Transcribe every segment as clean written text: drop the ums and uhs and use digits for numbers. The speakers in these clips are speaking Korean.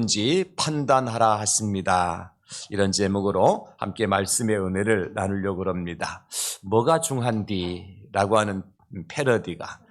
지 판단하라 하십니다. 이런 제목으로 함께 말씀의 은혜를 나누려고 합니다. 뭐가 중한디? 라고 하는 패러디가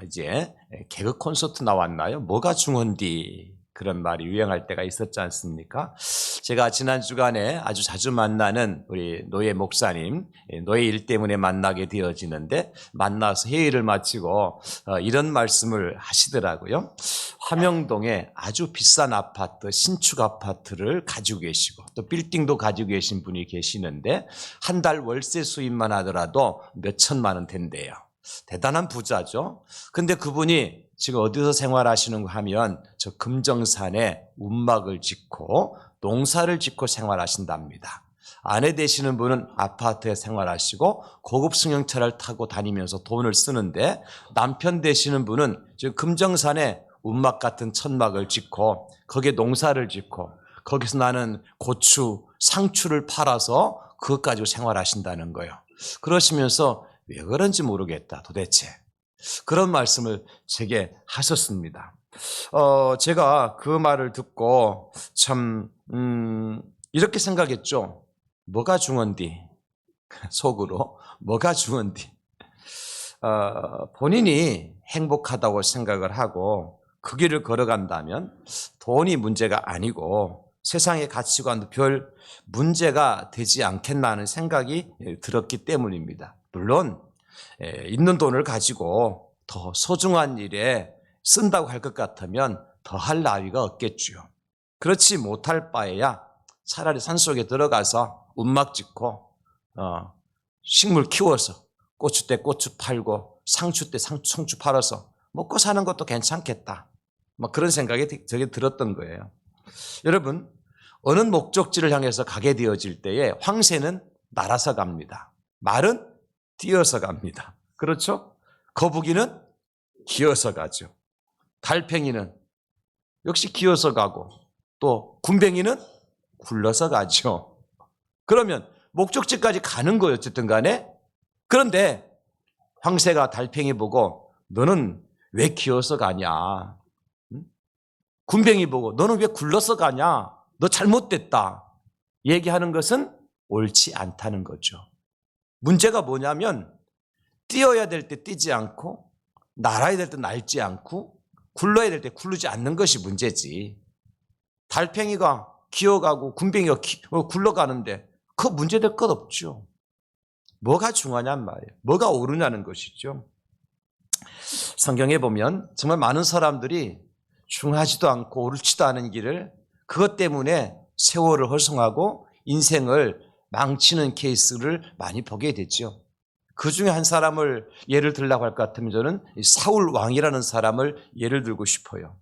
이제 개그 콘서트 나왔나요? 뭐가 중한디? 그런 말이 유행할 때가 있었지 않습니까? 제가 지난 주간에 아주 자주 만나는 우리 노예 목사님, 노예 일 때문에 만나게 되어지는데 만나서 회의를 마치고 이런 말씀을 하시더라고요. 화명동에 아주 비싼 아파트, 신축 아파트를 가지고 계시고 또 빌딩도 가지고 계신 분이 계시는데 한 달 월세 수입만 하더라도 몇 천만 원 된대요. 대단한 부자죠. 근데 그분이 지금 어디서 생활하시는가 하면 저 금정산에 움막을 짓고 농사를 짓고 생활하신답니다. 아내 되시는 분은 아파트에 생활하시고 고급 승용차를 타고 다니면서 돈을 쓰는데 남편 되시는 분은 지금 금정산에 움막 같은 천막을 짓고 거기에 농사를 짓고 거기서 나는 고추, 상추를 팔아서 그것 가지고 생활하신다는 거예요. 그러시면서 왜 그런지 모르겠다 도대체. 그런 말씀을 제게 하셨습니다. 제가 그 말을 듣고 참 이렇게 생각했죠. 뭐가 중헌디? 속으로 뭐가 중헌디? 본인이 행복하다고 생각을 하고 그 길을 걸어간다면 돈이 문제가 아니고 세상의 가치관도 별 문제가 되지 않겠나는 생각이 들었기 때문입니다. 물론 있는 돈을 가지고 더 소중한 일에 쓴다고 할 것 같으면 더 할 나위가 없겠죠. 그렇지 못할 바에야 차라리 산속에 들어가서 움막 짓고 식물 키워서 고추 때 고추 팔고 상추 때 상추 팔아서 먹고 사는 것도 괜찮겠다. 뭐 그런 생각이 저게 들었던 거예요. 여러분, 어느 목적지를 향해서 가게 되어질 때에 황새는 날아서 갑니다. 말은 뛰어서 갑니다. 그렇죠? 거북이는 기어서 가죠. 달팽이는 역시 기어서 가고 또 군뱅이는 굴러서 가죠. 그러면 목적지까지 가는 거예요. 어쨌든 간에. 그런데 황새가 달팽이 보고 너는 왜 기어서 가냐? 군뱅이 보고 너는 왜 굴러서 가냐? 너 잘못됐다. 얘기하는 것은 옳지 않다는 거죠. 문제가 뭐냐면 뛰어야 될 때 뛰지 않고 날아야 될 때 날지 않고 굴러야 될 때 굴르지 않는 것이 문제지. 달팽이가 기어가고 군뱅이가 굴러가는데 그 문제될 것 없죠. 뭐가 중요하냔 말이에요. 뭐가 옳으냐는 것이죠. 성경에 보면 정말 많은 사람들이 중하지도 않고 옳지도 않은 길을 그것 때문에 세월을 허송하고 인생을 망치는 케이스를 많이 보게 되죠. 그 중에 한 사람을 예를 들라고 할 것 같으면 저는 사울 왕이라는 사람을 예를 들고 싶어요.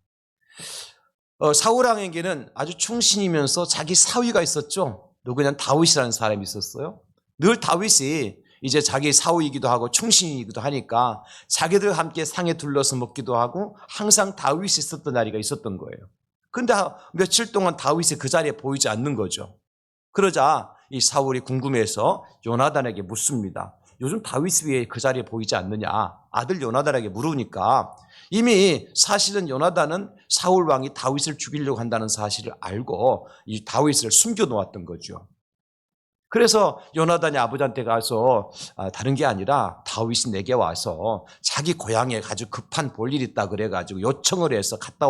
사울 왕에게는 아주 충신이면서 자기 사위가 있었죠. 누구냐? 다윗이라는 사람이 있었어요. 늘 다윗이 이제 자기 사위이기도 하고 충신이기도 하니까 자기들 함께 상에 둘러서 먹기도 하고 항상 다윗이 있었던 자리가 있었던 거예요. 그런데 며칠 동안 다윗이 그 자리에 보이지 않는 거죠. 그러자 이 사울이 궁금해서 요나단에게 묻습니다. 요즘 다윗이 왜 그 자리에 보이지 않느냐? 아들 요나단에게 물으니까 이미 사실은 요나단은 사울 왕이 다윗을 죽이려고 한다는 사실을 알고 이 다윗을 숨겨놓았던 거죠. 그래서 요나단이 아버지한테 가서 다른 게 아니라 다윗이 내게 와서 자기 고향에 아주 급한 볼일 있다 그래가지고 요청을 해서 갔다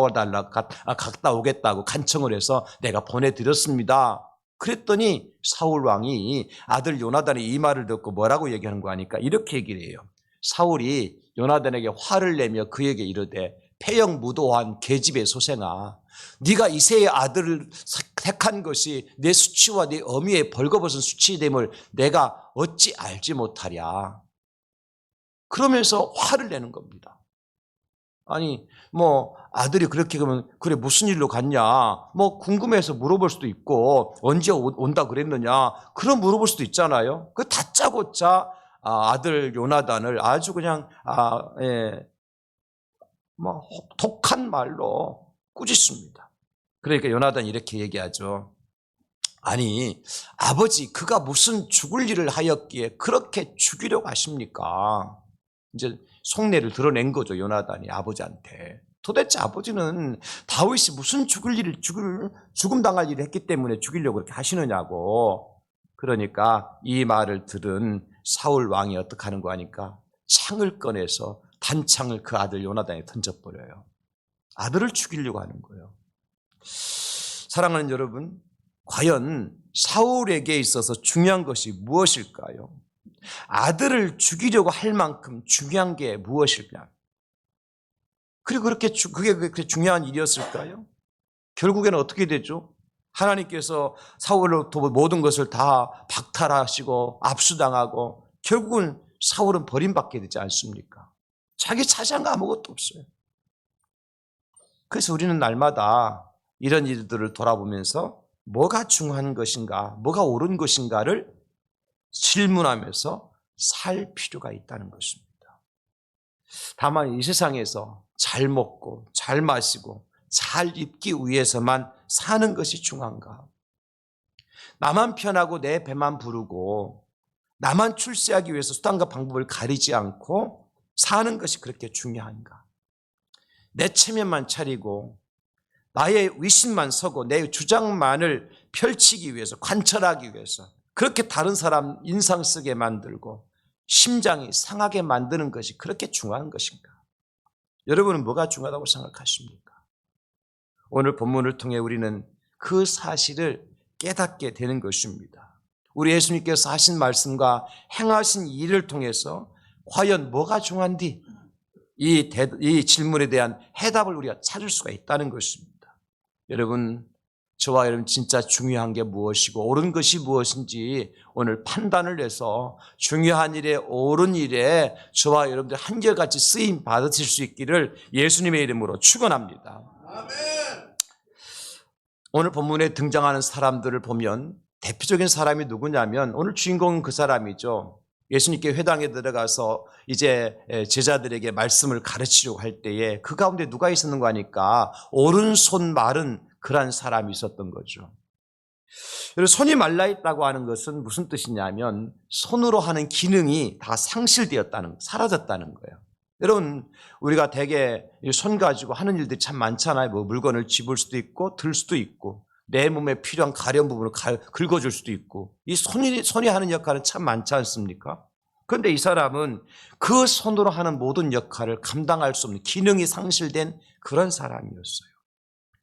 오겠다고 간청을 해서 내가 보내드렸습니다. 그랬더니 사울 왕이 아들 요나단이 이 말을 듣고 뭐라고 얘기하는 거 아니까 이렇게 얘기를 해요. 사울이 요나단에게 화를 내며 그에게 이르되 패역무도한 계집의 소생아, 네가 이새의 아들을 택한 것이 내 수치와 네 어미의 벌거벗은 수치됨을 내가 어찌 알지 못하랴. 그러면서 화를 내는 겁니다. 아니 아들이 그렇게 그러면 그래 무슨 일로 갔냐 궁금해서 물어볼 수도 있고 언제 온다 그랬느냐 그럼 물어볼 수도 있잖아요. 그 다짜고짜 아들 요나단을 아주 그냥 혹독한 말로 꾸짖습니다. 그러니까 요나단이 이렇게 얘기하죠. 아니 아버지 그가 무슨 죽을 일을 하였기에 그렇게 죽이려고 하십니까? 이제 속내를 드러낸 거죠. 요나단이 아버지한테. 도대체 아버지는 다윗이 무슨 죽음 당할 일을 했기 때문에 죽이려고 그렇게 하시느냐고. 그러니까 이 말을 들은 사울 왕이 어떻게 하는 거 아니까 창을 꺼내서 단창을 그 아들 요나단에 던져버려요. 아들을 죽이려고 하는 거예요. 사랑하는 여러분, 과연 사울에게 있어서 중요한 것이 무엇일까요? 아들을 죽이려고 할 만큼 중요한 게 무엇일까? 그리고 그게 그렇게 중요한 일이었을까요? 결국에는 어떻게 되죠? 하나님께서 사울로부터 모든 것을 다 박탈하시고 압수당하고 결국은 사울은 버림받게 되지 않습니까? 자기 차지한 거 아무것도 없어요. 그래서 우리는 날마다 이런 일들을 돌아보면서 뭐가 중요한 것인가, 뭐가 옳은 것인가를 질문하면서 살 필요가 있다는 것입니다. 다만 이 세상에서 잘 먹고 잘 마시고 잘 입기 위해서만 사는 것이 중요한가? 나만 편하고 내 배만 부르고 나만 출세하기 위해서 수단과 방법을 가리지 않고 사는 것이 그렇게 중요한가? 내 체면만 차리고 나의 위신만 서고 내 주장만을 펼치기 위해서, 관철하기 위해서 그렇게 다른 사람 인상 쓰게 만들고 심장이 상하게 만드는 것이 그렇게 중요한 것인가? 여러분은 뭐가 중요하다고 생각하십니까? 오늘 본문을 통해 우리는 그 사실을 깨닫게 되는 것입니다. 우리 예수님께서 하신 말씀과 행하신 일을 통해서 과연 뭐가 중요한지 이 질문에 대한 해답을 우리가 찾을 수가 있다는 것입니다. 여러분, 저와 여러분 진짜 중요한 게 무엇이고 옳은 것이 무엇인지 오늘 판단을 해서 중요한 일에 옳은 일에 저와 여러분들 한결같이 쓰임 받으실 수 있기를 예수님의 이름으로 축원합니다. 아멘. 오늘 본문에 등장하는 사람들을 보면 대표적인 사람이 누구냐면 오늘 주인공은 그 사람이죠. 예수님께 회당에 들어가서 이제 제자들에게 말씀을 가르치려고 할 때에 그 가운데 누가 있었는가 하니까 오른손 마른 그런 사람이 있었던 거죠. 그리고 손이 말라있다고 하는 것은 무슨 뜻이냐면 손으로 하는 기능이 다 상실되었다는, 사라졌다는 거예요. 여러분, 우리가 대개 손 가지고 하는 일들이 참 많잖아요. 뭐 물건을 집을 수도 있고 들 수도 있고 내 몸에 필요한 가려운 부분을 긁어줄 수도 있고 이 손이 하는 역할은 참 많지 않습니까? 그런데 이 사람은 그 손으로 하는 모든 역할을 감당할 수 없는 기능이 상실된 그런 사람이었어요.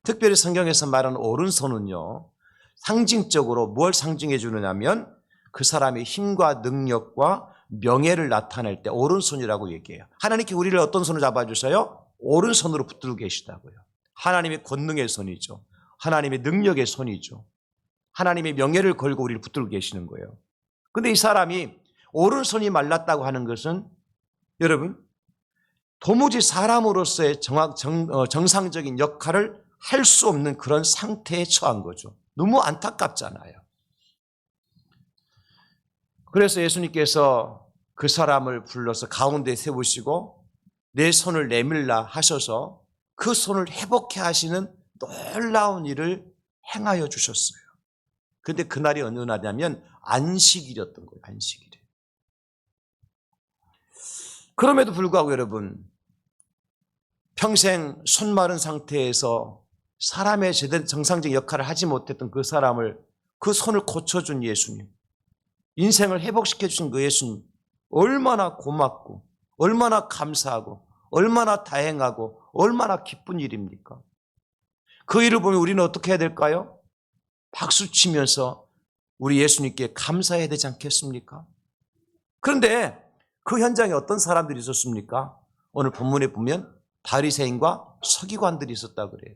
특별히 성경에서 말하는 오른손은요, 상징적으로 뭘 상징해 주느냐면 그 사람의 힘과 능력과 명예를 나타낼 때 오른손이라고 얘기해요. 하나님께 우리를 어떤 손으로 잡아주세요? 오른손으로 붙들고 계시다고요. 하나님의 권능의 손이죠. 하나님의 능력의 손이죠. 하나님의 명예를 걸고 우리를 붙들고 계시는 거예요. 그런데 이 사람이 오른손이 말랐다고 하는 것은 여러분 도무지 사람으로서의 정상적인 역할을 할 수 없는 그런 상태에 처한 거죠. 너무 안타깝잖아요. 그래서 예수님께서 그 사람을 불러서 가운데 세우시고 내 손을 내밀라 하셔서 그 손을 회복해 하시는 놀라운 일을 행하여 주셨어요. 그런데 그날이 어느 날이냐면 안식일이었던 거예요. 안식일. 그럼에도 불구하고 여러분 평생 손 마른 상태에서 사람의 제대로 정상적인 역할을 하지 못했던 그 사람을 그 손을 고쳐준 예수님, 인생을 회복시켜 주신 그 예수님 얼마나 고맙고 얼마나 감사하고 얼마나 다행하고 얼마나 기쁜 일입니까? 그 일을 보면 우리는 어떻게 해야 될까요? 박수치면서 우리 예수님께 감사해야 되지 않겠습니까? 그런데 그 현장에 어떤 사람들이 있었습니까? 오늘 본문에 보면 바리새인과 서기관들이 있었다 그래요.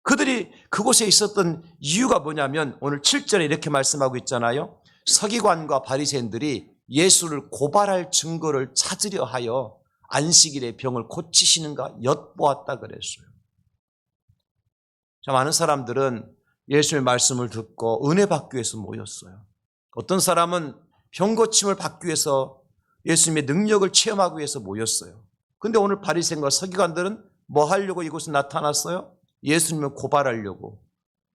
그들이 그곳에 있었던 이유가 뭐냐면 오늘 7절에 이렇게 말씀하고 있잖아요. 서기관과 바리새인들이 예수를 고발할 증거를 찾으려 하여 안식일에 병을 고치시는가 엿보았다 그랬어요. 자, 많은 사람들은 예수의 말씀을 듣고 은혜 받기 위해서 모였어요. 어떤 사람은 병 고침을 받기 위해서 예수님의 능력을 체험하기 위해서 모였어요. 그런데 오늘 바리새인과 서기관들은 뭐 하려고 이곳에 나타났어요? 예수님을 고발하려고,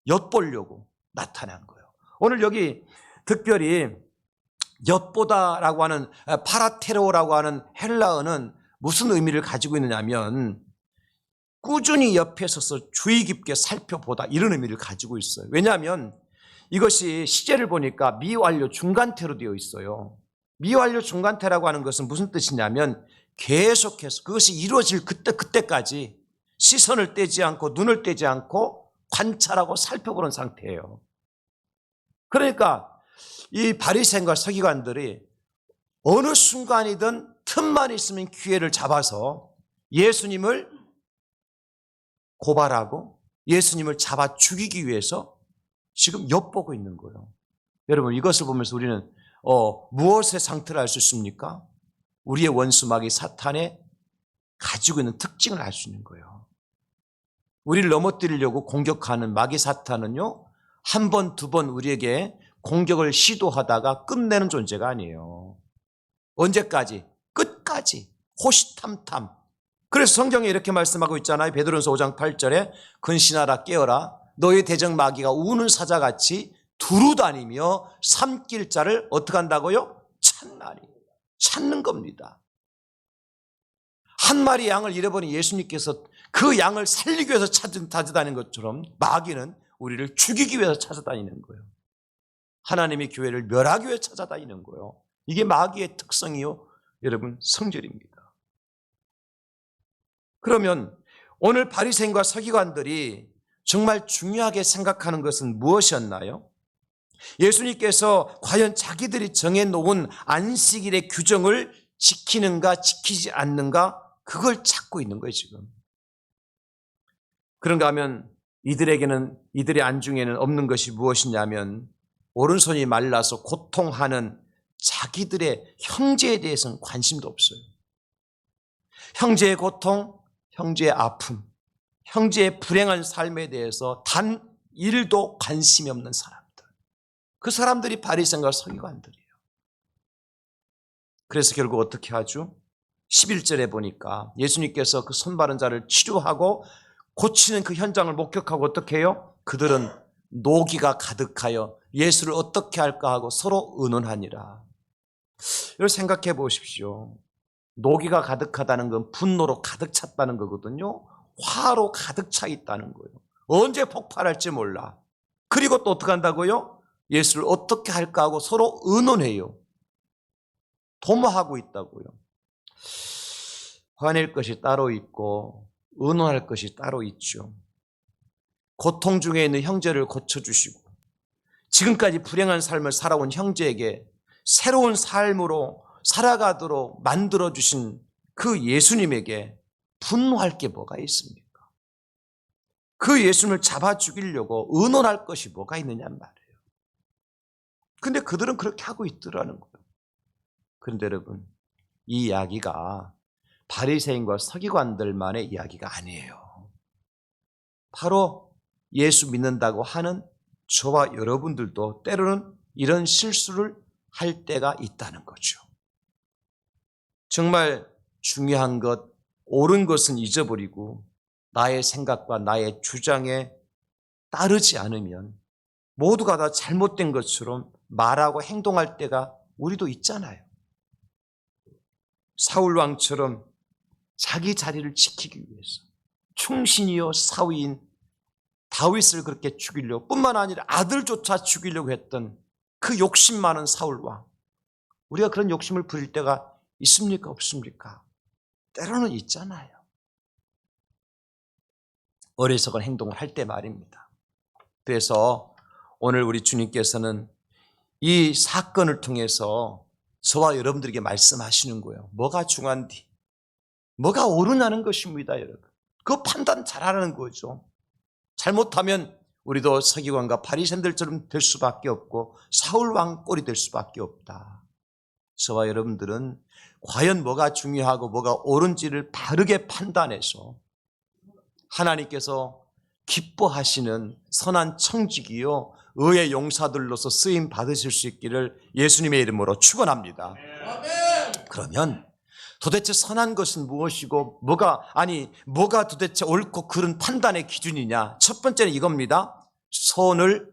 엿보려고 나타난 거예요. 오늘 여기 특별히 엿보다라고 하는 파라테로라고 하는 헬라어는 무슨 의미를 가지고 있느냐면 꾸준히 옆에 서서 주의 깊게 살펴보다 이런 의미를 가지고 있어요. 왜냐하면 이것이 시제를 보니까 미완료 중간태로 되어 있어요. 미완료 중간태라고 하는 것은 무슨 뜻이냐면 계속해서 그것이 이루어질 그때까지 시선을 떼지 않고 눈을 떼지 않고 관찰하고 살펴보는 상태예요. 그러니까 이 바리새인과 서기관들이 어느 순간이든 틈만 있으면 기회를 잡아서 예수님을 고발하고 예수님을 잡아 죽이기 위해서 지금 엿보고 있는 거예요. 여러분 이것을 보면서 우리는 무엇의 상태를 알 수 있습니까? 우리의 원수 마귀 사탄의 가지고 있는 특징을 알 수 있는 거예요. 우리를 넘어뜨리려고 공격하는 마귀 사탄은요, 한 번, 두 번 우리에게 공격을 시도하다가 끝내는 존재가 아니에요. 언제까지? 끝까지. 호시탐탐. 그래서 성경에 이렇게 말씀하고 있잖아요. 베드로전서 5장 8절에 근신하라 깨어라 너희 대적 마귀가 우는 사자같이 두루다니며 삼킬 자를 어떻게 한다고요? 찾나니. 찾는 겁니다. 한 마리 양을 잃어버린 예수님께서 그 양을 살리기 위해서 찾아다니는 것처럼 마귀는 우리를 죽이기 위해서 찾아다니는 거예요. 하나님의 교회를 멸하기 위해 찾아다니는 거예요. 이게 마귀의 특성이요. 여러분 성질입니다. 그러면 오늘 바리새인과 서기관들이 정말 중요하게 생각하는 것은 무엇이었나요? 예수님께서 과연 자기들이 정해놓은 안식일의 규정을 지키는가 지키지 않는가 그걸 찾고 있는 거예요 지금. 그런가 하면 이들의 안중에는 없는 것이 무엇이냐면 오른손이 말라서 고통하는 자기들의 형제에 대해서는 관심도 없어요. 형제의 고통, 형제의 아픔, 형제의 불행한 삶에 대해서 단 1도 관심이 없는 사람들. 그 사람들이 바리새인과 서기관들이에요. 그래서 결국 어떻게 하죠? 11절에 보니까 예수님께서 그 손마른 자를 치료하고 고치는 그 현장을 목격하고 어떻게 해요? 그들은 노기가 가득하여 예수를 어떻게 할까 하고 서로 의논하니라. 이걸 생각해 보십시오. 노기가 가득하다는 건 분노로 가득 찼다는 거거든요. 화로 가득 차 있다는 거예요. 언제 폭발할지 몰라. 그리고 또 어떻게 한다고요? 예수를 어떻게 할까 하고 서로 의논해요. 도모하고 있다고요. 화낼 것이 따로 있고 의논할 것이 따로 있죠. 고통 중에 있는 형제를 고쳐주시고 지금까지 불행한 삶을 살아온 형제에게 새로운 삶으로 살아가도록 만들어주신 그 예수님에게 분노할 게 뭐가 있습니까? 그 예수님을 잡아 죽이려고 의논할 것이 뭐가 있느냐는 말이에요. 근데 그들은 그렇게 하고 있더라는 거예요. 그런데 여러분, 이 이야기가 바리새인과 서기관들만의 이야기가 아니에요. 바로 예수 믿는다고 하는 저와 여러분들도 때로는 이런 실수를 할 때가 있다는 거죠. 정말 중요한 것, 옳은 것은 잊어버리고 나의 생각과 나의 주장에 따르지 않으면 모두가 다 잘못된 것처럼 말하고 행동할 때가 우리도 있잖아요. 사울왕처럼 자기 자리를 지키기 위해서 충신이요 사위인 다윗을 그렇게 죽이려고 뿐만 아니라 아들조차 죽이려고 했던 그 욕심 많은 사울왕. 우리가 그런 욕심을 부릴 때가 있습니까? 없습니까? 때로는 있잖아요. 어리석은 행동을 할 때 말입니다. 그래서 오늘 우리 주님께서는 이 사건을 통해서 저와 여러분들에게 말씀하시는 거예요. 뭐가 중요한지, 뭐가 옳으냐는 것입니다, 여러분. 그 판단 잘하는 거죠. 잘못하면 우리도 서기관과 바리새인들처럼 될 수밖에 없고 사울왕 꼴이 될 수밖에 없다. 저와 여러분들은 과연 뭐가 중요하고 뭐가 옳은지를 바르게 판단해서 하나님께서 기뻐하시는 선한 청지기요 의의 용사들로서 쓰임 받으실 수 있기를 예수님의 이름으로 축원합니다. 그러면 도대체 선한 것은 무엇이고 뭐가 도대체 옳고 그른 판단의 기준이냐? 첫 번째는 이겁니다. 선을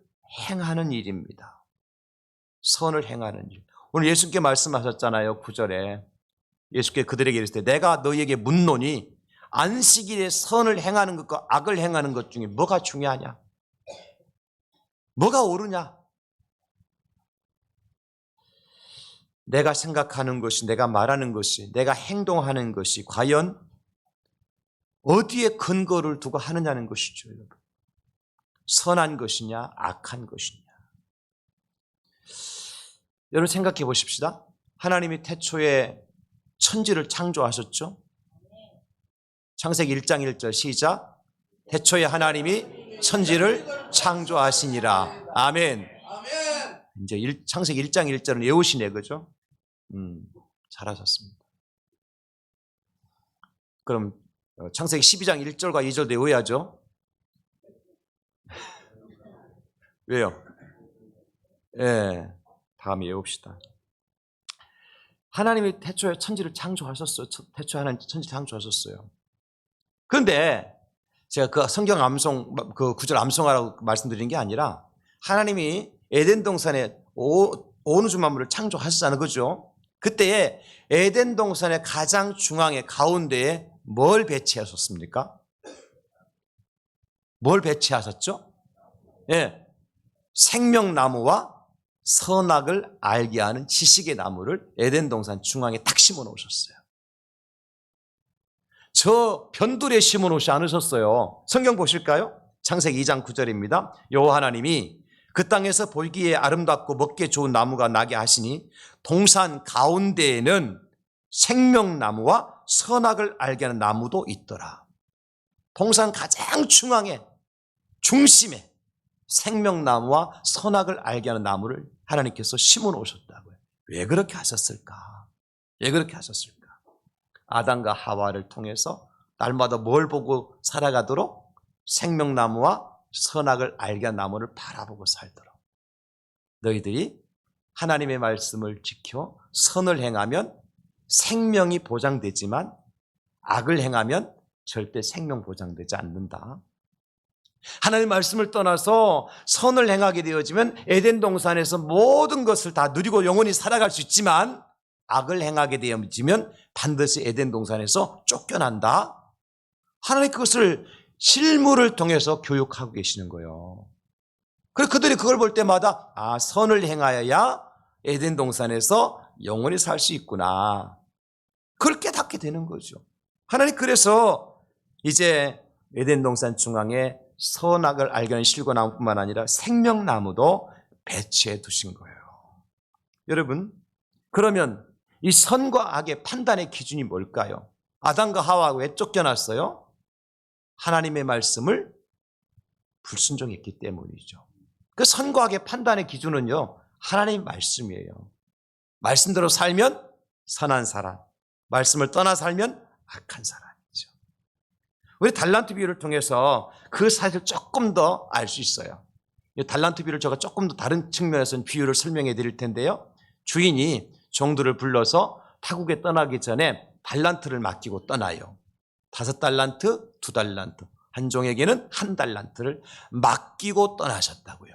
행하는 일입니다. 선을 행하는 일. 오늘 예수님께 말씀하셨잖아요. 9절에 예수께 그들에게 이르시되 내가 너희에게 묻노니 안식일에 선을 행하는 것과 악을 행하는 것 중에 뭐가 중요하냐? 뭐가 옳으냐? 내가 생각하는 것이, 내가 말하는 것이, 내가 행동하는 것이 과연 어디에 근거를 두고 하느냐는 것이죠, 여러분. 선한 것이냐, 악한 것이냐. 여러분 생각해 보십시다. 하나님이 태초에 천지를 창조하셨죠? 창세기 1장 1절 시작. 태초에 하나님이 천지를 창조하시니라. 아멘. 이제 창세기 1장 1절은 외우시네, 그죠? 잘하셨습니다. 그럼 창세기 12장 1절과 2절도 외워야죠. 왜요? 예, 다음에 외웁시다. 하나님이 태초에 천지를 창조하셨어요. 태초에 하나님 천지 창조하셨어요. 그런데 제가 그 성경 암송, 그 구절 암송하라고 말씀드린 게 아니라 하나님이 에덴 동산에 온 우주 만물을 창조하셨잖아요, 그죠? 그때에 에덴 동산의 가장 중앙에 가운데에 뭘 배치하셨습니까? 뭘 배치하셨죠? 예, 생명나무와 선악을 알게 하는 지식의 나무를 에덴 동산 중앙에 딱 심어 놓으셨어요. 저 변두리에 심어 놓지 않으셨어요. 성경 보실까요? 창세기 2장 9절입니다. 여호와 하나님이 그 땅에서 보기에 아름답고 먹기에 좋은 나무가 나게 하시니 동산 가운데에는 생명나무와 선악을 알게 하는 나무도 있더라. 동산 가장 중심에 생명나무와 선악을 알게 하는 나무를 하나님께서 심어 놓으셨다고요. 왜 그렇게 하셨을까? 왜 그렇게 하셨을까? 아담과 하와를 통해서 날마다 뭘 보고 살아가도록 생명나무와 선악을 알게 한 나무를 바라보고 살도록. 너희들이 하나님의 말씀을 지켜 선을 행하면 생명이 보장되지만 악을 행하면 절대 생명 보장되지 않는다. 하나님의 말씀을 떠나서 선을 행하게 되어지면 에덴 동산에서 모든 것을 다 누리고 영원히 살아갈 수 있지만 악을 행하게 되어지면 반드시 에덴 동산에서 쫓겨난다. 하나님 그것을 실물을 통해서 교육하고 계시는 거예요. 그래서 그들이 그걸 볼 때마다 선을 행하여야 에덴 동산에서 영원히 살 수 있구나. 그걸 깨닫게 되는 거죠. 하나님 그래서 이제 에덴 동산 중앙에 선악을 알게 하는 실과나무뿐만 아니라 생명나무도 배치해 두신 거예요. 여러분, 그러면 이 선과 악의 판단의 기준이 뭘까요? 아담과 하와가 왜 쫓겨났어요? 하나님의 말씀을 불순종했기 때문이죠. 그 선과 악의 판단의 기준은요, 하나님의 말씀이에요. 말씀대로 살면 선한 사람, 말씀을 떠나 살면 악한 사람이죠. 우리 달란트 비유를 통해서 그 사실을 조금 더 알 수 있어요. 이 달란트 비유를 제가 조금 더 다른 측면에서 비유를 설명해 드릴 텐데요. 주인이 종들을 불러서 타국에 떠나기 전에 달란트를 맡기고 떠나요. 5달란트, 2달란트. 한 종에게는 1달란트를 맡기고 떠나셨다고요.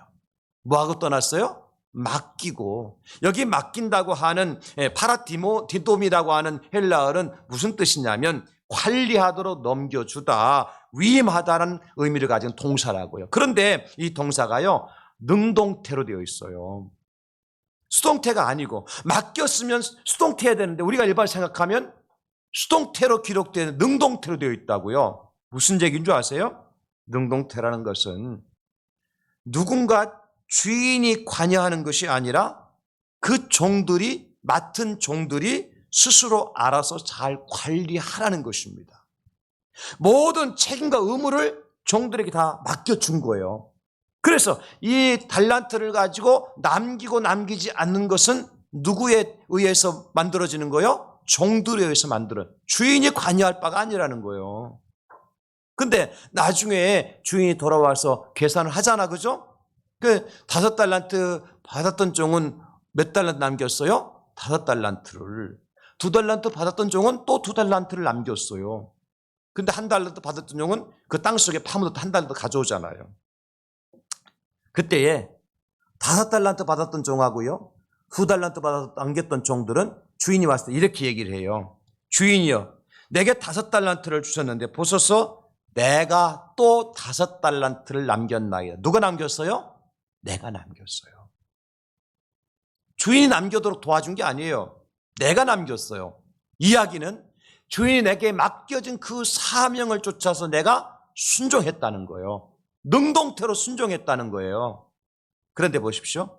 뭐하고 떠났어요? 맡기고. 여기 맡긴다고 하는 파라디돔이라고 하는 헬라어는 무슨 뜻이냐면 관리하도록 넘겨주다, 위임하다는 의미를 가진 동사라고요. 그런데 이 동사가요, 능동태로 되어 있어요. 수동태가 아니고, 맡겼으면 수동태해야 되는데 우리가 일반 생각하면 수동태로 기록되는 능동태로 되어 있다고요. 무슨 얘기인 줄 아세요? 능동태라는 것은 누군가 주인이 관여하는 것이 아니라 그 종들이, 맡은 종들이 스스로 알아서 잘 관리하라는 것입니다. 모든 책임과 의무를 종들에게 다 맡겨준 거예요. 그래서 이 달란트를 가지고 남기고 남기지 않는 것은 누구에 의해서 만들어지는 거예요? 종들에 의해서 주인이 관여할 바가 아니라는 거예요. 근데 나중에 주인이 돌아와서 계산을 하잖아, 그죠? 그 5달란트 받았던 종은 몇 달란트 남겼어요? 5달란트를. 2달란트 받았던 종은 또 2달란트를 남겼어요. 근데 1달란트 받았던 종은 그 땅 속에 파묻어도 1달란트 가져오잖아요. 그때에 5달란트 받았던 종하고요, 2달란트 받았던 남겼던 종들은 주인이 왔을 때 이렇게 얘기를 해요. 주인이여, 내게 5달란트를 주셨는데 보소서 내가 또 5달란트를 남겼나이다. 누가 남겼어요? 내가 남겼어요. 주인이 남겨도록 도와준 게 아니에요. 내가 남겼어요. 이야기는 주인이 내게 맡겨진 그 사명을 쫓아서 내가 순종했다는 거예요. 능동태로 순종했다는 거예요. 그런데 보십시오.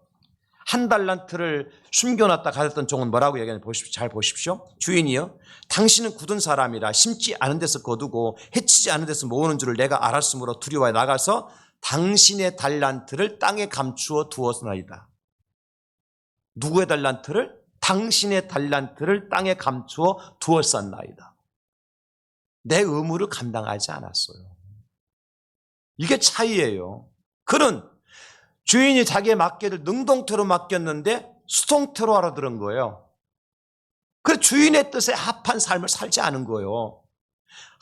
1달란트를 숨겨놨다 가졌던 종은 뭐라고 얘기하는지 보십시오. 잘 보십시오. 주인이요, 당신은 굳은 사람이라 심지 않은 데서 거두고 해치지 않은 데서 모으는 줄을 내가 알았으므로 두려워해 나가서 당신의 달란트를 땅에 감추어 두었나이다. 누구의 달란트를? 당신의 달란트를 땅에 감추어 두었었나이다. 내 의무를 감당하지 않았어요. 이게 차이예요. 그는 주인이 자기의 맡겨를 능동태로 맡겼는데 수동태로 알아들은 거예요. 그래서 주인의 뜻에 합한 삶을 살지 않은 거예요.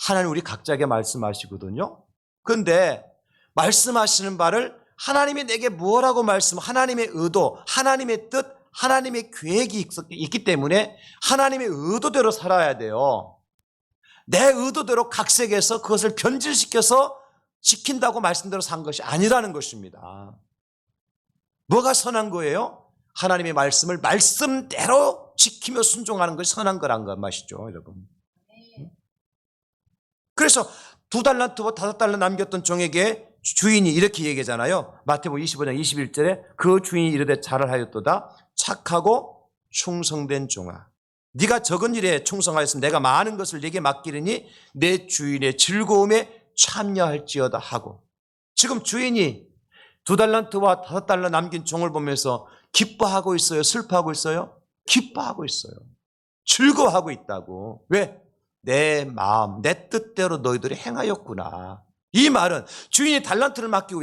하나님 우리 각자에게 말씀하시거든요. 그런데 말씀하시는 바를 하나님이 내게 뭐라고 하나님의 의도, 하나님의 뜻, 하나님의 계획이 있기 때문에 하나님의 의도대로 살아야 돼요. 내 의도대로 각색해서 그것을 변질시켜서 지킨다고 말씀대로 산 것이 아니라는 것입니다. 뭐가 선한 거예요? 하나님의 말씀을 말씀대로 지키며 순종하는 것이 선한 거란 것 맛이죠, 여러분. 그래서 2달란트와 5달란트 남겼던 종에게 주인이 이렇게 얘기하잖아요. 마태복음 25장 21절에 그 주인이 이르되 잘하였도다 착하고 충성된 종아, 네가 적은 일에 충성하였으면 내가 많은 것을 네게 맡기리니 내 주인의 즐거움에 참여할지어다 하고, 지금 주인이 2달란트와 5달란트 남긴 종을 보면서 기뻐하고 있어요? 슬퍼하고 있어요? 기뻐하고 있어요. 즐거워하고 있다고. 왜? 내 마음, 내 뜻대로 너희들이 행하였구나. 이 말은 주인이 달란트를 맡기고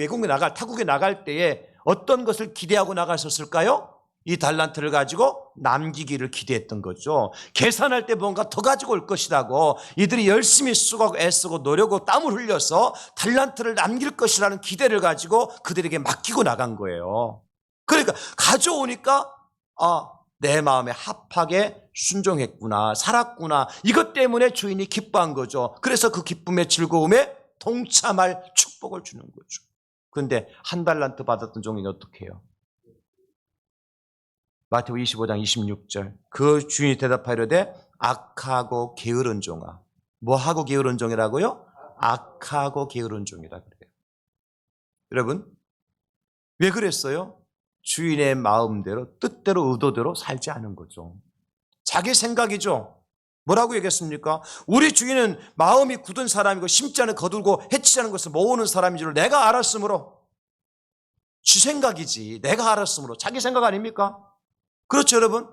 타국에 나갈 때에 어떤 것을 기대하고 나갔었을까요? 이 달란트를 가지고 남기기를 기대했던 거죠. 계산할 때 뭔가 더 가지고 올 것이라고 이들이 열심히 쓰고 애쓰고 노력하고 땀을 흘려서 달란트를 남길 것이라는 기대를 가지고 그들에게 맡기고 나간 거예요. 그러니까 가져오니까 내 마음에 합하게 순종했구나, 살았구나, 이것 때문에 주인이 기뻐한 거죠. 그래서 그 기쁨의 즐거움에 동참할 축복을 주는 거죠. 그런데 1달란트 받았던 종이 어떻게 해요? 마태복음 25장 26절 그 주인이 대답하려되 악하고 게으른 종아. 뭐하고 게으른 종이라고요? 악하고 게으른 종이라 그래요. 여러분 왜 그랬어요? 주인의 마음대로 뜻대로 의도대로 살지 않은 거죠. 자기 생각이죠. 뭐라고 얘기했습니까? 우리 주인은 마음이 굳은 사람이고 심지 않은 거두고 해치지 않은 것을 모으는 사람인 줄 내가 알았으므로. 지 생각이지, 내가 알았으므로. 자기 생각 아닙니까? 그렇죠, 여러분?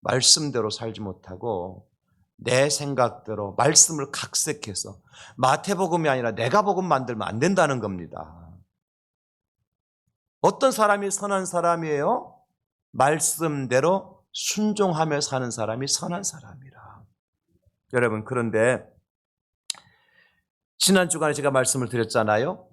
말씀대로 살지 못하고 내 생각대로 말씀을 각색해서 마태복음이 아니라 내가 복음 만들면 안 된다는 겁니다. 어떤 사람이 선한 사람이에요? 말씀대로 순종하며 사는 사람이 선한 사람이라. 여러분, 그런데 지난 주간에 제가 말씀을 드렸잖아요.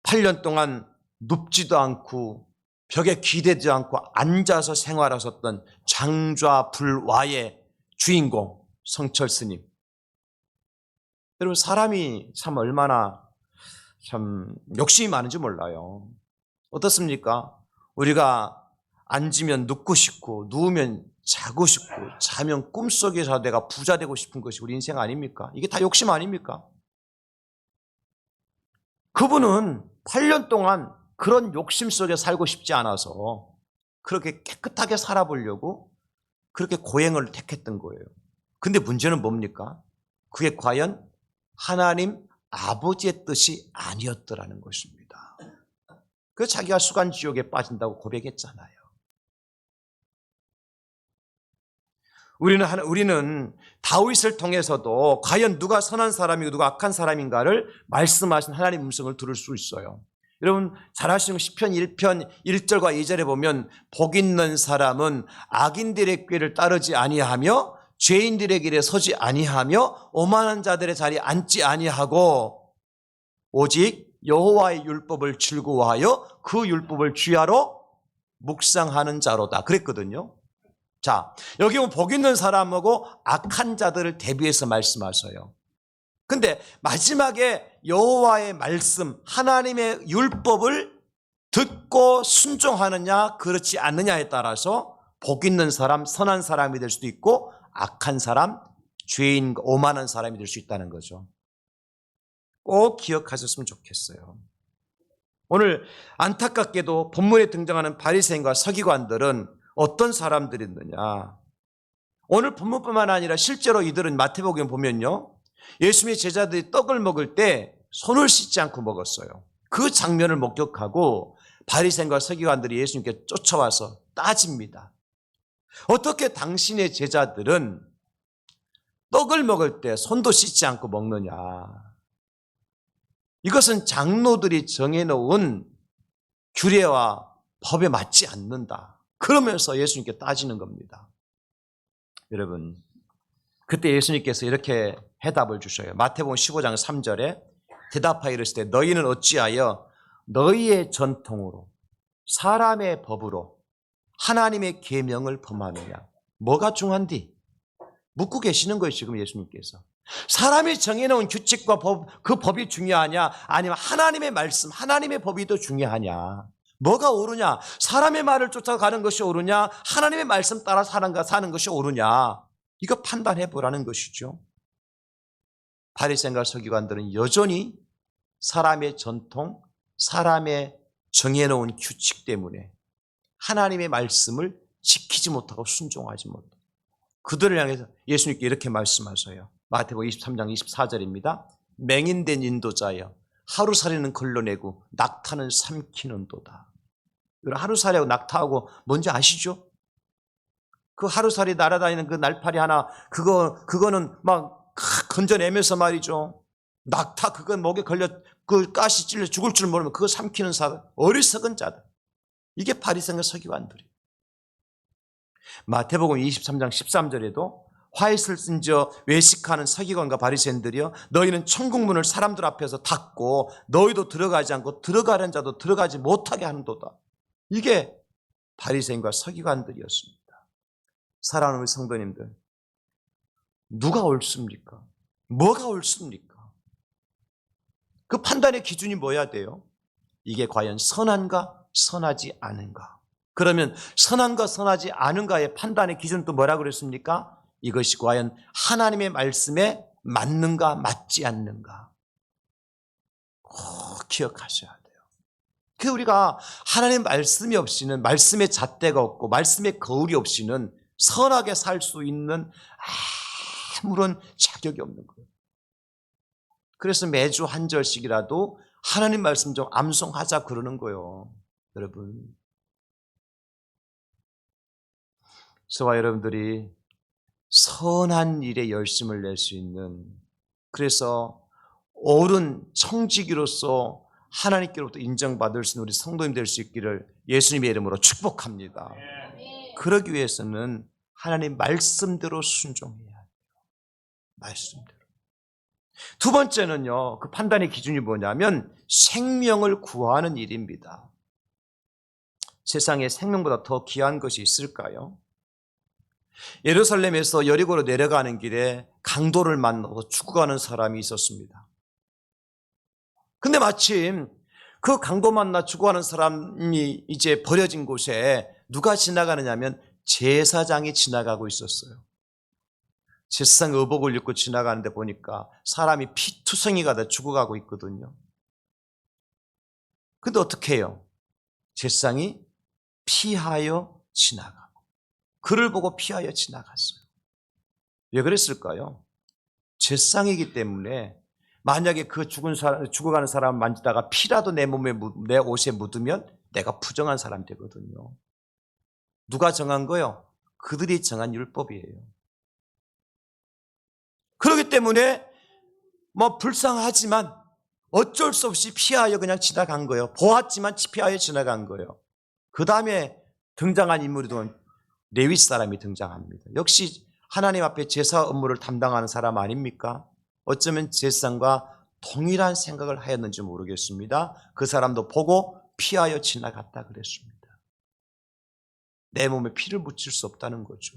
8년 동안 눕지도 않고 벽에 기대지 않고 앉아서 생활하셨던 장좌불화의 주인공 성철 스님. 여러분 사람이 참 얼마나 참 욕심이 많은지 몰라요. 어떻습니까? 우리가 앉으면 눕고 싶고 누우면 자고 싶고 자면 꿈속에서 내가 부자 되고 싶은 것이 우리 인생 아닙니까? 이게 다 욕심 아닙니까? 그분은 8년 동안 그런 욕심 속에 살고 싶지 않아서 그렇게 깨끗하게 살아보려고 그렇게 고행을 택했던 거예요. 근데 문제는 뭡니까? 그게 과연 하나님 아버지의 뜻이 아니었더라는 것입니다. 그래서 자기가 수간지옥에 빠진다고 고백했잖아요. 우리는 다윗을 통해서도 과연 누가 선한 사람이고 누가 악한 사람인가를 말씀하신 하나님의 음성을 들을 수 있어요. 여러분 잘 아시는 시편 1편 1절과 2절에 보면 복 있는 사람은 악인들의 꾀를 따르지 아니하며 죄인들의 길에 서지 아니하며 오만한 자들의 자리에 앉지 아니하고 오직 여호와의 율법을 즐거워하여 그 율법을 주야로 묵상하는 자로다 그랬거든요. 자, 여기 보면 복 있는 사람하고 악한 자들을 대비해서 말씀하셔요. 근데 마지막에 여호와의 말씀, 하나님의 율법을 듣고 순종하느냐 그렇지 않느냐에 따라서 복 있는 사람, 선한 사람이 될 수도 있고 악한 사람, 죄인, 오만한 사람이 될 수 있다는 거죠. 꼭 기억하셨으면 좋겠어요. 오늘 안타깝게도 본문에 등장하는 바리새인과 서기관들은 어떤 사람들이 있느냐. 오늘 본문뿐만 아니라 실제로 이들은 마태복음 보면요, 예수님의 제자들이 떡을 먹을 때 손을 씻지 않고 먹었어요. 그 장면을 목격하고 바리새인과 서기관들이 예수님께 쫓아와서 따집니다. 어떻게 당신의 제자들은 떡을 먹을 때 손도 씻지 않고 먹느냐. 이것은 장로들이 정해놓은 규례와 법에 맞지 않는다. 그러면서 예수님께 따지는 겁니다. 여러분, 그때 예수님께서 이렇게 해답을 주셔요. 마태복음 15장 3절에 대답하여 이르시되 너희는 어찌하여 너희의 전통으로 사람의 법으로 하나님의 계명을 범하느냐. 뭐가 중요한디? 묻고 계시는 거예요, 지금 예수님께서. 사람이 정해놓은 규칙과 법, 그 법이 중요하냐? 아니면 하나님의 말씀, 하나님의 법이 더 중요하냐? 뭐가 옳으냐? 사람의 말을 쫓아가는 것이 옳으냐? 하나님의 말씀 따라 사는 것이 옳으냐? 이거 판단해 보라는 것이죠. 바리새인과 서기관들은 여전히 사람의 전통, 사람의 정해놓은 규칙 때문에 하나님의 말씀을 지키지 못하고 순종하지 못하고 그들을 향해서 예수님께 이렇게 말씀하셔요. 마태복음 23장 24절입니다. 맹인된 인도자여 하루살이는 걸러내고 낙타는 삼키는도다. 하루살이하고 낙타하고 뭔지 아시죠? 그 하루살이 날아다니는 그 날파리 하나 그거는 막 건져내면서 말이죠. 낙타 그거 목에 걸려 그 가시 찔려 죽을 줄 모르면 그거 삼키는 사람 어리석은 자들. 이게 바리새인과 서기관들이에요. 마태복음 23장 13절에도 화이트를 쓴 저 외식하는 서기관과 바리새인들이여 너희는 천국문을 사람들 앞에서 닫고 너희도 들어가지 않고 들어가는 자도 들어가지 못하게 하는도다. 이게 바리새인과 서기관들이었습니다. 사랑하는 우리 성도님들, 누가 옳습니까? 뭐가 옳습니까? 그 판단의 기준이 뭐야 돼요? 이게 과연 선한가 선하지 않은가? 그러면 선한가 선하지 않은가의 판단의 기준은 또 뭐라고 그랬습니까? 이것이 과연 하나님의 말씀에 맞는가 맞지 않는가 꼭 기억하셔야 돼요. 그 우리가 하나님의 말씀이 없이는 말씀의 잣대가 없고 말씀의 거울이 없이는 선하게 살 수 있는 아무런 자격이 없는 거예요. 그래서 매주 한 절씩이라도 하나님 말씀 좀 암송하자 그러는 거예요. 여러분, 저와 여러분들이 선한 일에 열심을 낼 수 있는, 그래서 옳은 청지기로서 하나님께로부터 인정받을 수 있는 우리 성도님 될 수 있기를 예수님의 이름으로 축복합니다. 그러기 위해서는 하나님 말씀대로 순종해야 해요. 말씀대로. 두 번째는요, 그 판단의 기준이 뭐냐면 생명을 구하는 일입니다. 세상에 생명보다 더 귀한 것이 있을까요? 예루살렘에서 여리고로 내려가는 길에 강도를 만나서 죽어가는 사람이 있었습니다. 근데 마침 그 강도 만나 죽어가는 사람이 이제 버려진 곳에 누가 지나가느냐면 제사장이 지나가고 있었어요. 제사장 의복을 입고 지나가는데 보니까 사람이 피투성이가 돼 죽어가고 있거든요. 근데 어떻게 해요? 제사장이 피하여 지나가고 그를 보고 피하여 지나갔어요. 왜 그랬을까요? 제사장이기 때문에 만약에 그 죽어가는 사람 만지다가 피라도 내 옷에 묻으면 내가 부정한 사람 되거든요. 누가 정한 거요? 그들이 정한 율법이에요. 그렇기 때문에 불쌍하지만 어쩔 수 없이 피하여 그냥 지나간 거예요. 보았지만 피하여 지나간 거예요. 그 다음에 등장한 인물이 레위 사람이 등장합니다. 역시 하나님 앞에 제사 업무를 담당하는 사람 아닙니까? 어쩌면 제사장과 동일한 생각을 하였는지 모르겠습니다. 그 사람도 보고 피하여 지나갔다 그랬습니다. 내 몸에 피를 묻힐 수 없다는 거죠.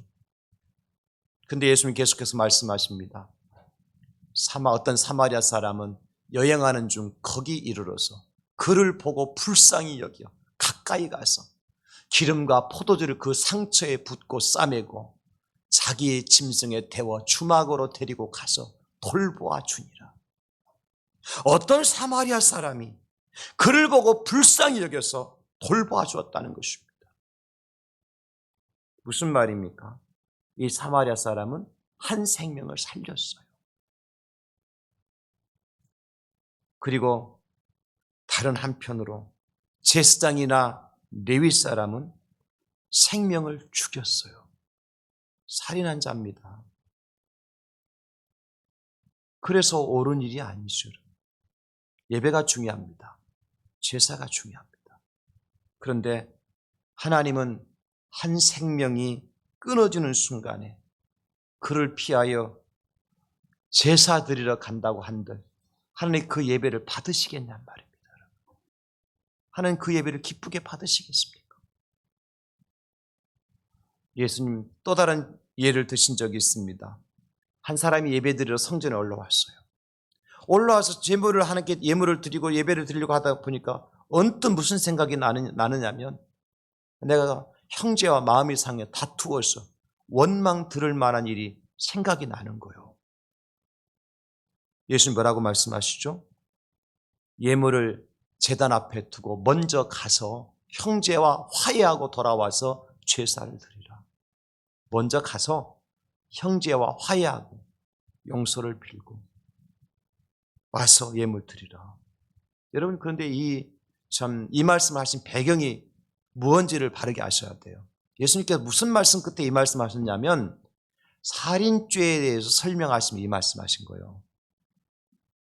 근데 예수님 계속해서 말씀하십니다. 어떤 사마리아 사람은 여행하는 중 거기 이르러서 그를 보고 불쌍히 여겨 가까이 가서 기름과 포도주를 그 상처에 붓고 싸매고 자기의 짐승에 태워 주막으로 데리고 가서 돌보아 주니라. 어떤 사마리아 사람이 그를 보고 불쌍히 여겨서 돌보아 주었다는 것입니다. 무슨 말입니까? 이 사마리아 사람은 한 생명을 살렸어요. 그리고 다른 한편으로 제사장이나 레위 사람은 생명을 죽였어요. 살인한 자입니다. 그래서 옳은 일이 아니죠. 예배가 중요합니다. 제사가 중요합니다. 그런데 하나님은 한 생명이 끊어지는 순간에 그를 피하여 제사 드리러 간다고 한들 하나님 그 예배를 받으시겠냔 말입니다. 하나님 그 예배를 기쁘게 받으시겠습니까? 예수님 또 다른 예를 드신 적이 있습니다. 한 사람이 예배 드리러 성전에 올라왔어요. 올라와서 하나님께 예물을 드리고 예배를 드리려고 하다 보니까 언뜻 무슨 생각이 나느냐면 내가 형제와 마음이 상해 다투어서 원망 들을 만한 일이 생각이 나는 거예요. 예수님 뭐라고 말씀하시죠? 예물을 제단 앞에 두고 먼저 가서 형제와 화해하고 돌아와서 제사를 드리라. 먼저 가서 형제와 화해하고 용서를 빌고 와서 예물 드리라. 여러분 그런데 이 말씀을 하신 배경이 무언지를 바르게 아셔야 돼요. 예수님께서 무슨 말씀 끝에 이 말씀 하셨냐면 살인죄에 대해서 설명하시면 이 말씀하신 거예요.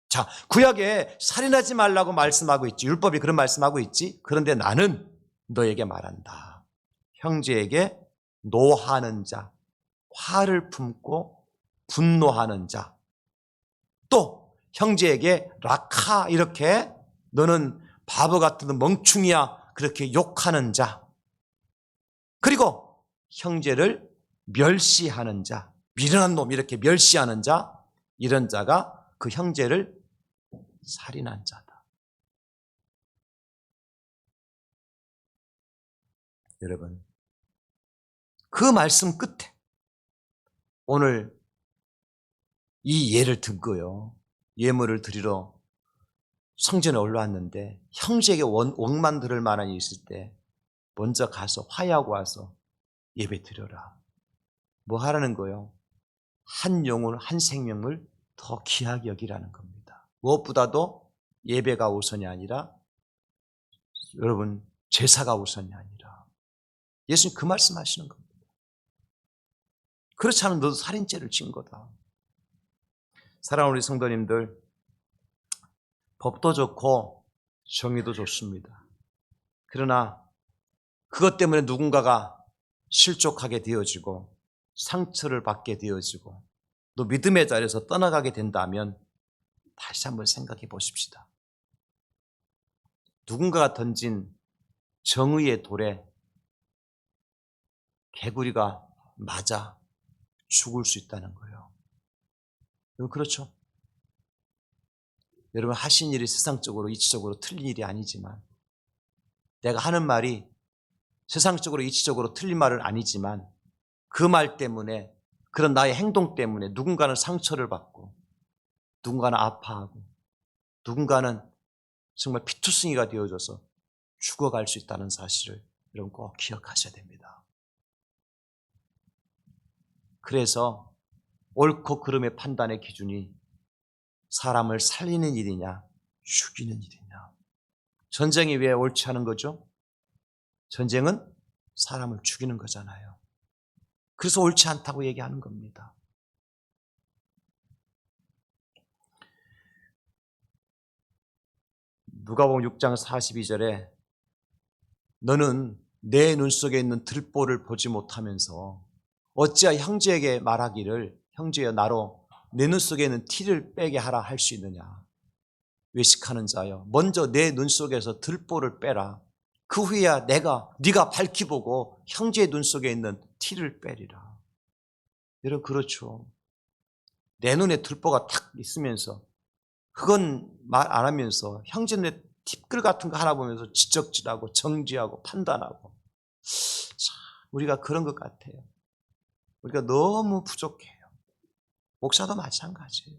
자, 구약에 살인하지 말라고 말씀하고 있지. 율법이 그런 말씀하고 있지. 그런데 나는 너에게 말한다. 형제에게 노하는 자, 화를 품고 분노하는 자, 또 형제에게 라카 이렇게 너는 바보 같은 멍충이야 그렇게 욕하는 자, 그리고 형제를 멸시하는 자, 미련한 놈 이렇게 멸시하는 자, 이런 자가 그 형제를 살인한 자다. 여러분 그 말씀 끝에 오늘 이 예를 듣고요. 예물을 드리러 성전에 올라왔는데 형제에게 원망 들을 만한 일이 있을 때 먼저 가서 화해하고 와서 예배 드려라. 뭐 하라는 거예요? 한 영혼, 한 생명을 더 귀하게 여기라는 겁니다. 무엇보다도 예배가 우선이 아니라 여러분 제사가 우선이 아니라 예수님 그 말씀하시는 겁니다. 그렇지 않으면 너도 살인죄를 지은 거다. 사랑하는 우리 성도님들, 법도 좋고 정의도 좋습니다. 그러나 그것 때문에 누군가가 실족하게 되어지고 상처를 받게 되어지고 또 믿음의 자리에서 떠나가게 된다면 다시 한번 생각해 보십시다. 누군가가 던진 정의의 돌에 개구리가 맞아 죽을 수 있다는 거예요. 여러분 그렇죠? 여러분 하신 일이 세상적으로 이치적으로 틀린 일이 아니지만 내가 하는 말이 세상적으로 이치적으로 틀린 말은 아니지만 그 말 때문에 그런 나의 행동 때문에 누군가는 상처를 받고 누군가는 아파하고 누군가는 정말 피투성이가 되어져서 죽어갈 수 있다는 사실을 여러분 꼭 기억하셔야 됩니다. 그래서 옳고 그름의 판단의 기준이 사람을 살리는 일이냐 죽이는 일이냐. 전쟁이 왜 옳지 않은 거죠? 전쟁은 사람을 죽이는 거잖아요. 그래서 옳지 않다고 얘기하는 겁니다. 누가복음 6장 42절에 너는 내 눈 속에 있는 들보를 보지 못하면서 어찌하여 형제에게 말하기를 형제여 나로 내 눈 속에 있는 티를 빼게 하라 할 수 있느냐. 외식하는 자여 먼저 내 눈 속에서 들보를 빼라. 그 그 후에야 네가 밝히 보고 형제의 눈 속에 있는 티를 빼리라. 여러분 그렇죠. 내 눈에 들보가 탁 있으면서 그건 말 안 하면서 형제 눈에 팁글 같은 거 하나 보면서 지적질하고 정지하고 판단하고, 참 우리가 그런 것 같아요. 우리가 너무 부족해요. 목사도 마찬가지예요.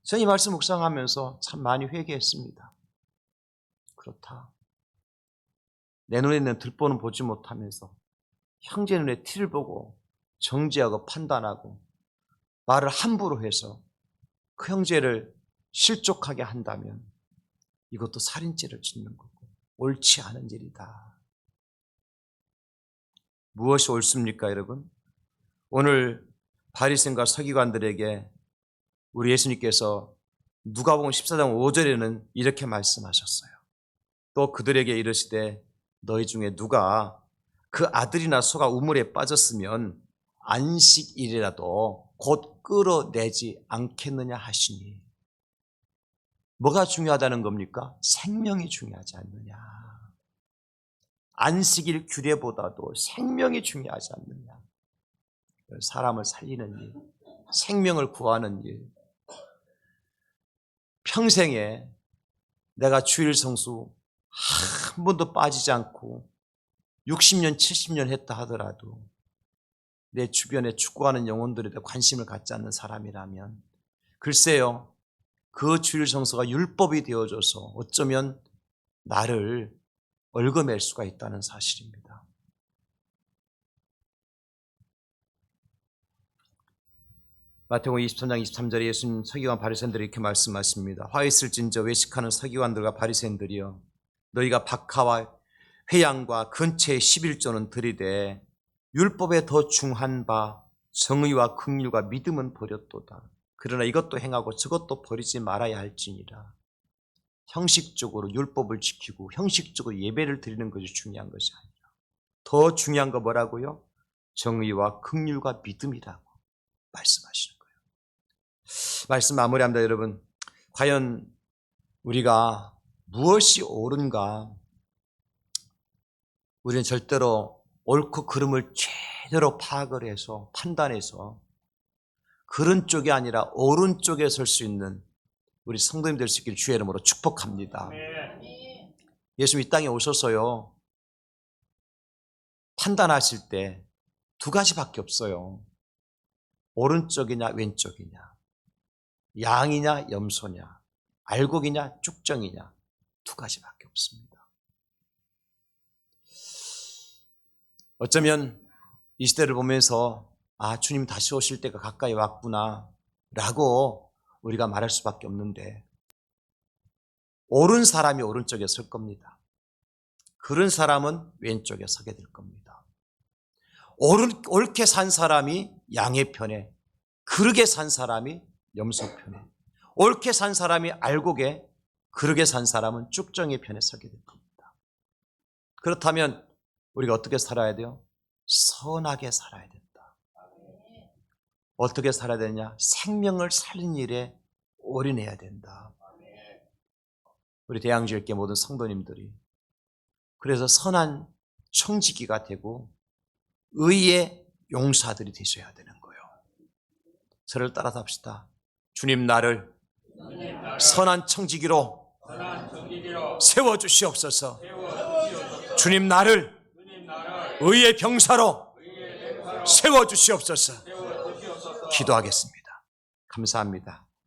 저는 이 말씀 묵상하면서 참 많이 회개했습니다. 그렇다. 내 눈에 있는 들보는 보지 못하면서 형제 눈에 티를 보고 정지하고 판단하고 말을 함부로 해서 그 형제를 실족하게 한다면 이것도 살인죄를 짓는 거고 옳지 않은 일이다. 무엇이 옳습니까, 여러분? 오늘 바리새인과 서기관들에게 우리 예수님께서 누가복음 14장 5절에는 이렇게 말씀하셨어요. 또 그들에게 이르시되 너희 중에 누가 그 아들이나 소가 우물에 빠졌으면 안식일이라도 곧 끌어내지 않겠느냐 하시니, 뭐가 중요하다는 겁니까? 생명이 중요하지 않느냐. 안식일 규례보다도 생명이 중요하지 않느냐. 사람을 살리는 일, 생명을 구하는 일. 평생에 내가 주일 성수 한 번도 빠지지 않고 60년, 70년 했다 하더라도 내 주변에 축구하는 영혼들에 대해 관심을 갖지 않는 사람이라면 글쎄요, 그 주일 성수가 율법이 되어줘서 어쩌면 나를 얽어맬 수가 있다는 사실입니다. 마태복음 23장 23절에 예수님 서기관 바리새인들이 이렇게 말씀하십니다. 화 있을진저 외식하는 서기관들과 바리새인들이여, 너희가 박하와 회양과 근처의 11조는 들이되 율법에 더 중한 바 정의와 긍휼과 믿음은 버렸도다. 그러나 이것도 행하고 저것도 버리지 말아야 할지니라. 형식적으로 율법을 지키고 형식적으로 예배를 드리는 것이 중요한 것이 아니라 더 중요한 거 뭐라고요? 정의와 긍휼과 믿음이라고 말씀하시는 거예요. 말씀 마무리합니다. 여러분, 과연 우리가 무엇이 옳은가? 우리는 절대로 옳고 그름을 제대로 파악을 해서 판단해서 그런 쪽이 아니라 옳은 쪽에 설 수 있는 우리 성도님 될 수 있기를 주의 이름으로 축복합니다. 예수님 이 땅에 오셔서요, 판단하실 때 두 가지밖에 없어요. 오른쪽이냐 왼쪽이냐, 양이냐 염소냐, 알곡이냐 쭉정이냐, 두 가지밖에 없습니다. 어쩌면 이 시대를 보면서 주님 다시 오실 때가 가까이 왔구나 라고 우리가 말할 수밖에 없는데, 옳은 사람이 오른쪽에 설 겁니다. 그런 사람은 왼쪽에 서게 될 겁니다. 옳게 산 사람이 양의 편에, 그르게 산 사람이 염소 편에, 옳게 산 사람이 알곡에, 그르게 산 사람은 쭉정의 편에 서게 될 겁니다. 그렇다면 우리가 어떻게 살아야 돼요? 선하게 살아야 된다. 어떻게 살아야 되냐? 생명을 살린 일에 올인해야 된다. 우리 대양지일교 모든 성도님들이 그래서 선한 청지기가 되고 의의 용사들이 되셔야 되는 거예요. 저를 따라서 합시다. 주님 나를 선한 청지기로 세워주시옵소서. 주님 나를 의의 병사로 세워주시옵소서. 기도하겠습니다. 감사합니다.